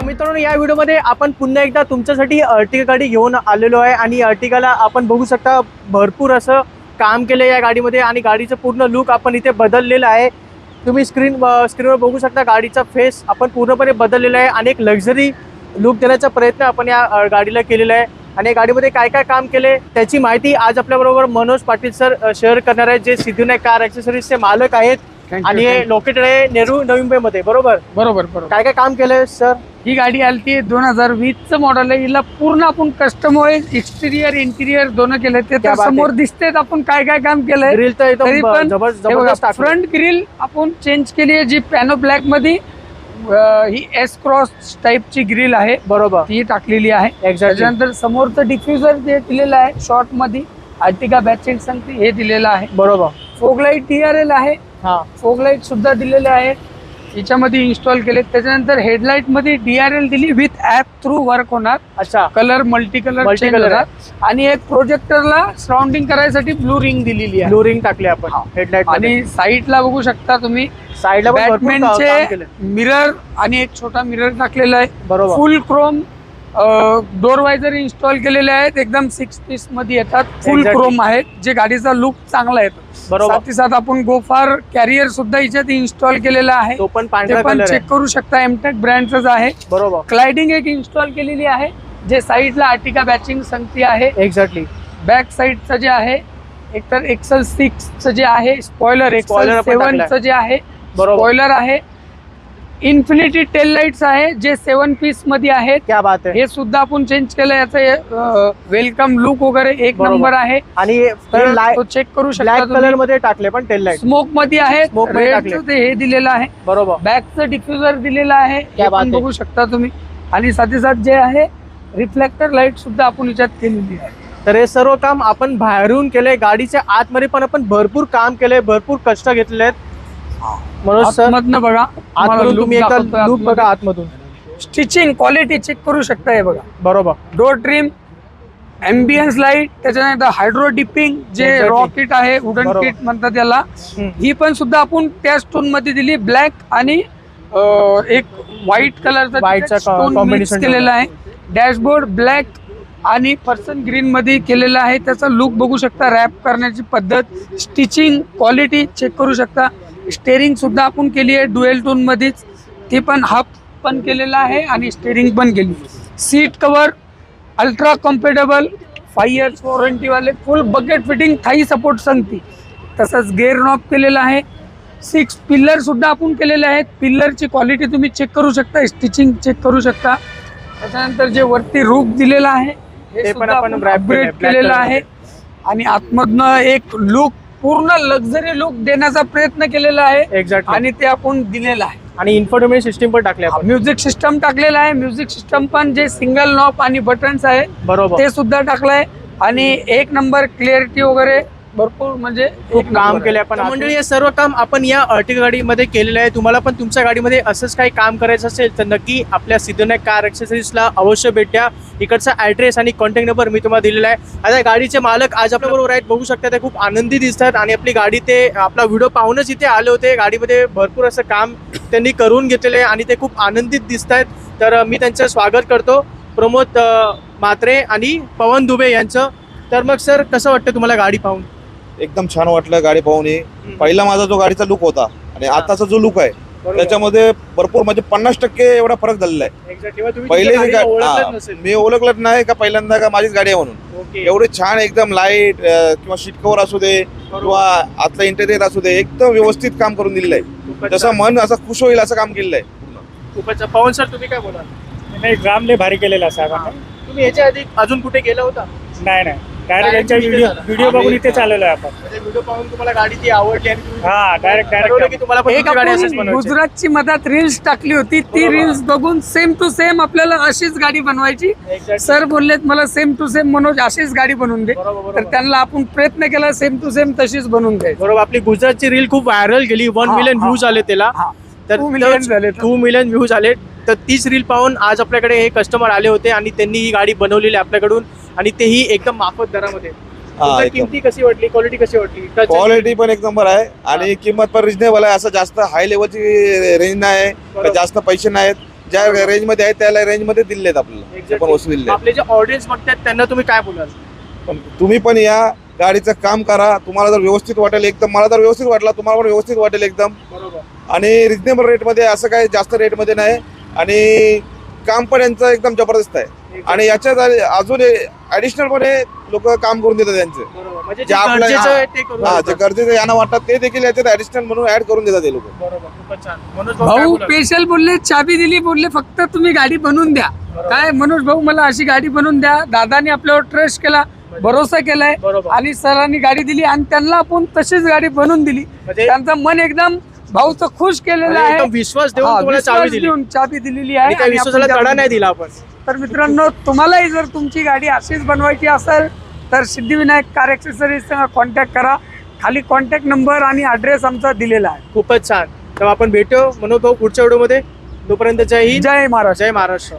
मित्रांनो, या व्हिडिओमध्ये आपण पुन्हा एकदा तुमच्यासाठी अर्टिगा गाडी घेऊन आलेलो आहे आणि अर्टिगाला आपण बघू शकता भरपूर असं काम केलं या गाडीमध्ये आणि गाडीचं पूर्ण लुक आपण इथे बदललेलं आहे। तुम्ही स्क्रीनवर बघू शकता गाडीचा फेस आपण पूर्णपणे बदललेला आहे आणि एक लक्झरी लुक देण्याचा प्रयत्न आपण या गाडीला केलेला आहे। आणि गाडीमध्ये काय काय काम केले त्याची माहिती आज आपल्याबरोबर मनोज पाटील सर शेअर करणार आहेत, जे सिद्धविनायक कार ॲक्सेसरीजचे मालक आहेत आणि हे लोकेटेड आहे नेहरू नवी मुंबईमध्ये। बरोबर बरोबर काय काय काम केलंय सर? ही गाडी आलती 2020 चं मॉडेल आहे। हिला पूर्ण आपण कस्टमाइज एक्सटेरियर इंटिरियर दोन्ही केले। ते तर समोर दिसतेच आपण काय काय काम केलंय। ग्रिल तर एकदम जबरदस्त फ्रंट ग्रिल आपण चेंज केली आहे, जी पॅनो ब्लॅक मध्ये ही एस क्रॉस टाइपची ग्रिल आहे। बरोबर ती टाकलेली आहे। त्याच्यानंतर समोरचं डिफ्युजर जे दिलेलं आहे शॉर्ट मध्ये अर्टिगा बॅचिंग सांगते हे दिलेलं आहे। बरोबर फोग लाईट DRL आहे। फोग लाईट सुद्धा दिलेले आहे याच्यामध्ये इन्स्टॉल केले। त्याच्यानंतर हेडलाइट मध्ये DRL दिली विथ ऍप थ्रू वर्क होणार। अच्छा कलर मल्टी कलर आणि एक प्रोजेक्टरला सराउंडिंग करायसाठी ब्लू रिंग दिलेली आहे। ब्लू रिंग टाकली आपण हेडलाइट आणि साईडला बघू शकता तुम्ही साईडला बॅटमॅनचे मिरर आणि एक छोटा मिरर टाकलेला आहे। बरोबर फुल क्रोम डोर वायझर इन्स्टॉल केलेले आहेत, एकदम 6 पीस मध्ये येतात, फुल क्रोम आहेत, जे गाडीचा लुक चांगला येतो। साथ ही साथ आपण गोफार कॅरियर सुद्धा याच्यात इन्स्टॉल केलेला आहे, तो पण पांढरा कलर चेक करू शकता, एमटेक ब्रँडचाच आहे। बरोबर क्लाइडिंग एक इन्स्टॉल केलेली आहे, जे साईडला अर्टिगा बॅचिंग संगती आहे। एक्झॅक्टली बॅक साईडचं जे आहे एकतर एक्सेल 6 जे आहे स्पॉइलर, एक्सेल 7 जे आहे स्पॉइलर आहे। इन्फिनिटी टेल लाईट्स आहे जे 7 पीस मध्ये आहेत। क्या बात आहे, हे सुद्धा आपण चेंज केलं। याचं वेलकम लुक वगैरे एक नंबर आहे आणि तो चेक करू शकता। ब्लॅक कलर मध्ये टाकले पण टेल लाईट स्मोक मध्ये आहे, हे दिलेलं आहे। बरोबर बॅकचं डिफ्युजर दिलेलं आहे, हे पण बघू शकता तुम्ही। आणि साथ जे आहे रिफ्लेक्टर लाईट सुद्धा आपण याच्यात केलेली आहे। तर हे सर्व काम आपण बाहेरून केलंय, गाडीच्या आतमध्ये पण आपण भरपूर काम केलंय, भरपूर कष्ट घेतलेले आहेत। मनोज सर मधनं बघा, तुम्ही एकदा लुक बघा आतमधून, स्टिचिंग क्वालिटी चेक करू शकता। हे बघा बरोबर डोर ट्रिम, एम्बियन्स लाईट, त्याच्यानंतर हायड्रो डिपिंग जे रॉकेट आहे, वुडन किट म्हणतात त्याला, ही पण सुद्धा आपण त्या स्टोन मध्ये दिली। ब्लॅक आणि एक व्हाईट कलरचा स्टोन मिक्स केलेला आहे। डॅशबोर्ड ब्लॅक आणि पर्सन ग्रीन मध्ये केलेला आहे, त्याचा लुक बघू शकता। रॅप करण्याची पद्धत, स्टिचिंग क्वालिटी चेक करू शकता। स्टेरिंग सुद्धा आपण केली आहे ड्युएल टोन मध्येच, ती पण हब पण केलेला आहे आणि स्टेरिंग पण केली। Seat cover ultra comfortable, 5 years warranty वाले, full bucket fitting, thigh support सांगते। तसंच गेअर नॉब केलेला आहे। 6 पिल्लर सुद्धा आपण केलेले आहेत। पिल्लरची क्वालिटी तुम्ही चेक करू शकता, स्टिचिंग चेक करू शकता। त्याच्यानंतर जे वरती रूफ दिलेला आहे हे पण आपण अपग्रेड केलेलं आहे आणि आतमधनं एक लुक पूर्ण लक्झरी लुक देण्याचा प्रयत्न केलेला आहे आणि ते आपण दिलेलं आहे। आणि इन्फोटेनमेंट सिस्टम पण टाकले आपण, म्युझिक सिस्टम टाकलेला आहे। म्युझिक सिस्टम पण जे सिंगल नॉब आणि बटन्स आहे बरोबर ते सुद्धा टाकलंय आणि एक नंबर क्लिअरिटी वगैरे भरपूर म्हणजे खूप काम केले आपण। मंडळी हे सर्व काम आपण या अर्टिगा गाडीमध्ये केलेलं आहे। तुम्हाला पण तुमच्या गाडीमध्ये असंच काही काम करायचं असेल तर नक्की आपल्या सिद्धविनायक कार ॲक्सेसरीजला अवश्य भेट द्या। इकडचा ॲड्रेस आणि कॉन्टॅक्ट नंबर मी तुम्हाला दिलेला आहे। आता गाडीचे मालक आज आपल्याबरोबर आहेत, बघू शकता ते खूप आनंदी दिसतात आणि आपली गाडी ते आपला व्हिडिओ पाहूनच इथे आले होते। गाडीमध्ये भरपूर असं काम त्यांनी करून घेतलेलं आहे आणि ते खूप आनंदित दिसत आहेत। तर मी त्यांचं स्वागत करतो, प्रमोद म्हात्रे आणि पवन दुबे यांचं। तर मग सर कसं वाटतं तुम्हाला गाडी पाहून? एकदम छान वाटलं गाडी पाहून। पहिला माझा जो गाडीचा लुक होता आणि आताचा जो लुक आहे त्याच्यामध्ये भरपूर म्हणजे 50% एवढा फरक झालेला आहे। पहिले मी ओळखलंच नाही का पहिल्यांदा का माझीच गाडी आहे म्हणून। एवढे छान एकदम लाईट किंवा सीट कव्हर असू दे किंवा आतला इंटेरियर असू दे, एकदम व्यवस्थित काम करून दिलेलं आहे, जसं मन असं खुश होईल असं काम केलेलं आहे खूपच। पवन सर तुम्ही काय बोला? नाही, ग्रामले भारी केलेला साहेब। तुम्ही याच्या आधी अजून कुठे गेला होता? नाही, डायरेक्ट यांच्या व्हिडिओ बघून इथे चाललेलो आहे आपण। व्हिडिओ पाहून तुम्हाला गाडी ती आवडली आणि डायरेक्ट गुजरातची मधात रील्स टाकली होती, ती रील्स बघून सेम टू सेम आपल्याला अशीच गाडी बनवायची। सर बोललेत मला सेम टू सेम मनोज अशीच गाडी बनवून दे, तर त्यांना आपण प्रयत्न केला सेम टू सेम तशीच बनवून दे। बरोबर, आपली गुजरातची रील खूप व्हायरल गेली, 1 मिलियन व्ह्यूज आले त्याला, तर 2 मिलियन व्ह्यूज आले। तर तीच रील पाहून आज आपल्याकडे हे कस्टमर आले होते आणि त्यांनी ही गाडी बनवलेली आपल्याकडून आणि तेही एकदम माफक दरामध्ये। किमती कशी वाटली, क्वालिटी कशी वाटली? क्वालिटी पण एक नंबर आहे आणि किंमत पण रिजनेबल आहे, असं जास्त हाय लेवलची रेंज नाही, जास्त पैसे नाहीत, ज्या रेंजमध्ये आहे त्या रेंजमध्ये दिलेत आपल्याला आपण वस्तू दिले. आपले जे ऑडियन्स बघतात त्यांना तुम्ही काय बोलाल? पण तुम्ही पण या गाडीचं काम करा. तुम्हाला जर व्यवस्थित वाटेल एकदम, मला जर व्यवस्थित वाटला तुम्हाला पण व्यवस्थित वाटेल एकदम. बरोबर. आणि रिजनेबल रेटमध्ये, असं काही जास्त रेटमध्ये नाही. आणि काम पण यांचं एकदम जबरदस्त आहे. आणि याच्यात अजून ऍडिशनल पण लोक काम करून देतात त्यांचे, बरोबर. म्हणजे जे जे आपलं- गरजेचं आहे ते करून हा जे देतात. गरजेचं यांना वाटतात ते देखील याच्यात ऍडिशनल म्हणून ऍड करून देतात हे लोक. बरोबर. खूपच छान. मनोज भाऊ काय भाऊ बोलाल? स्पेशल बोलले, चाबी दिली, बोलले फक्त तुम्ही गाडी बनवून द्या. काय मनोज भाऊ मला अशी गाडी बनवून द्या. दादानी आपल्यावर ट्रस्ट केला, भरोसा केलाय बरोबर. आणि सरांनी गाडी दिली आणि त्यांना आपण तशीच गाडी बनवून दिली. म्हणजे त्यांचं मन एकदम भाऊचं खुश केलेलं म्हणजे आहे. एकदम विश्वास देऊन हा, तुम्हाला चावी विश्वास दिली देऊन चाबी दिलेली आणि आहे. त्या आणि विश्वासाला आपण तडा नाही दिला आपण. तर मित्रांनो, तुम्हालाही जर तुमची गाडी अशीच बनवायची असेल तर सिद्धिविनायक कार एक्सेसरीज कॉन्टॅक्ट करा. खाली कॉन्टॅक्ट नंबर आणि ॲड्रेस आमचा दिलेला आहे. खूपच छान. तर आपण भेटू मनोज भाऊ पुढच्या व्हिडिओमध्ये. तोपर्यंत जय हिंद, जय महाराष्ट्र. जय महाराष्ट्र.